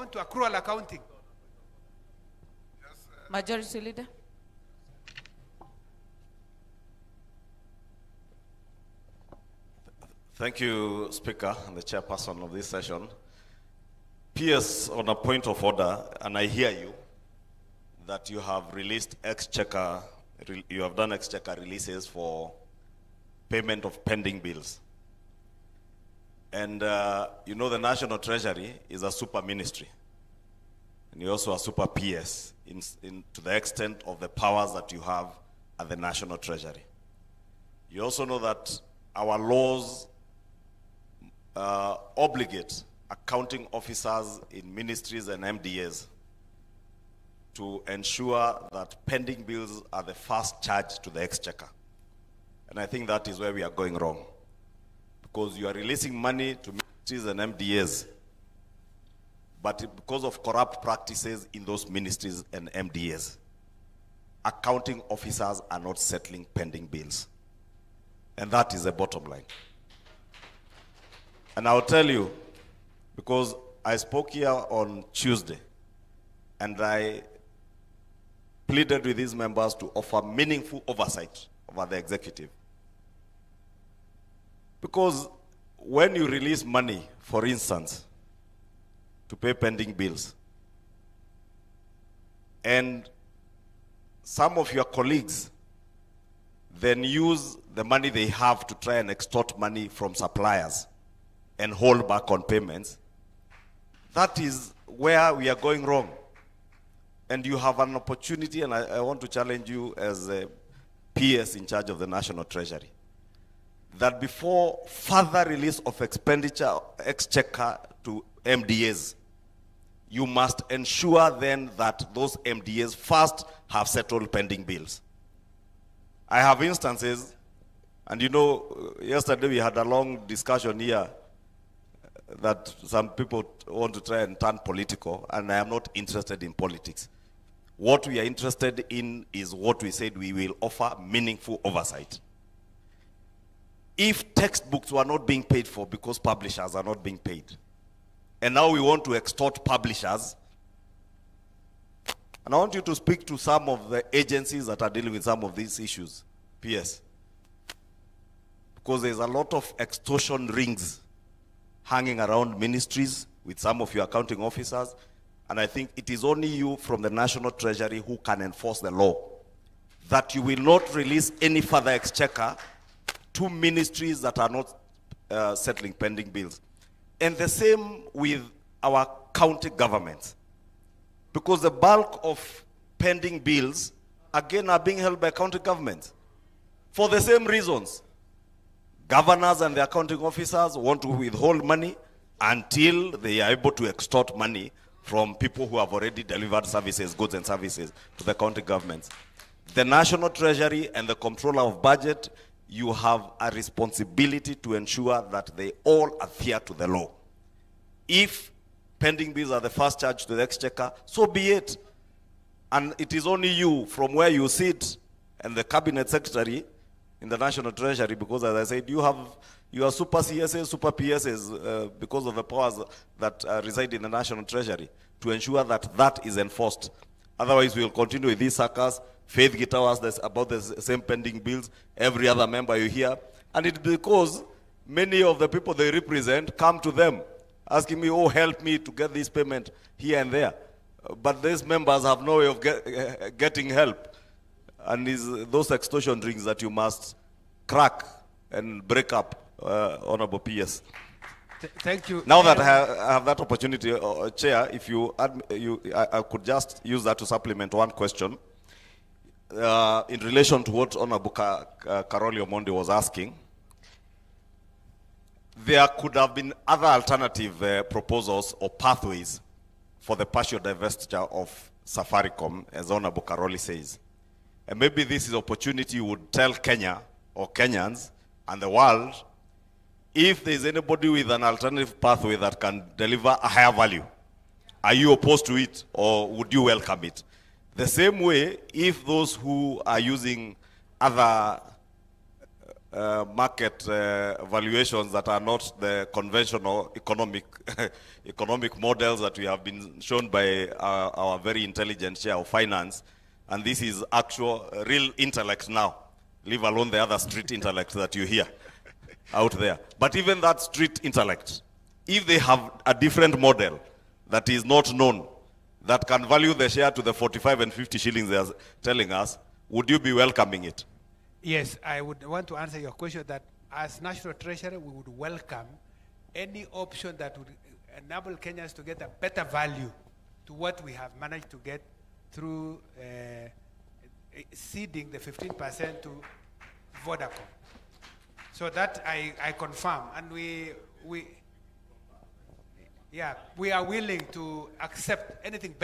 amount to accrual accounting. Majority Leader. Thank you, Speaker and the chairperson of this session. PS, on a point of order, and I hear you, that you have released exchequer, you have done exchequer releases for payment of pending bills. And you know the National Treasury is a super ministry. And you're also a super PS to the extent of the powers that you have at the National Treasury. You also know that our laws obligate accounting officers in ministries and MDAs to ensure that pending bills are the first charge to the exchequer. And I think that is where we are going wrong. Because you are releasing money to ministries and MDAs, but because of corrupt practices in those ministries and MDAs, accounting officers are not settling pending bills. And that is the bottom line. And I'll tell you, because I spoke here on Tuesday, and I pleaded with these members to offer meaningful oversight over the executive. Because when you release money, for instance, to pay pending bills, and some of your colleagues then use the money they have to try and extort money from suppliers and hold back on payments, that is where we are going wrong. And you have an opportunity, and I want to challenge you as a PS in charge of the National Treasury, that before further release of expenditure, exchequer to MDAs, you must ensure then that those MDAs first have settled pending bills. I have instances, and you know, yesterday we had a long discussion here that some people want to try and turn political, and I am not interested in politics. What we are interested in is what we said we will offer meaningful oversight. If textbooks were not being paid for because publishers are not being paid, and now we want to extort publishers, and I want you to speak to some of the agencies that are dealing with some of these issues, PS, because there's a lot of extortion rings hanging around ministries with some of your accounting officers, and I think it is only you from the National Treasury who can enforce the law, that you will not release any further exchequer to ministries that are not settling pending bills. And the same with our county governments, because the bulk of pending bills, again, are being held by county governments for the same reasons. Governors and the accounting officers want to withhold money until they are able to extort money from people who have already delivered services, goods and services to the county governments. The National Treasury and the Comptroller of Budget, you have a responsibility to ensure that they all adhere to the law. If pending bills are the first charge to the exchequer, so be it. And it is only you from where you sit and the Cabinet Secretary in the National Treasury, because as I said, you are super CSAs, super PSAs, because of the powers that reside in the National Treasury, to ensure that that is enforced. Otherwise, we will continue with these suckers. Faith Gitawas about the same pending bills, every other member you hear. And it's because many of the people they represent come to them asking me, oh, help me to get this payment here and there. But these members have no way of getting help. And it's those extortion rings that you must crack and break up, Honorable PS. Thank you. Now that I have that opportunity, Chair, if I could just use that to supplement one question. In relation to what Honorable Karoli Omondi was asking, there could have been other alternative proposals or pathways for the partial divestiture of Safaricom, as Honorable Karoli says. And maybe this is opportunity you would tell Kenya or Kenyans and the world, if there is anybody with an alternative pathway that can deliver a higher value, are you opposed to it or would you welcome it? The same way, if those who are using other market valuations that are not the conventional economic economic models that we have been shown by our very intelligent chair of finance. And this is actual, real intellect now, leave alone the other street intellect that you hear out there. But even that street intellect, if they have a different model that is not known, that can value the share to the 45 and 50 shillings they are telling us, would you be welcoming it? Yes, I would want to answer your question that as National Treasurer, we would welcome any option that would enable Kenyans to get a better value to what we have managed to get through ceding the 15% to Vodacom. So that I confirm, and we are willing to accept anything better.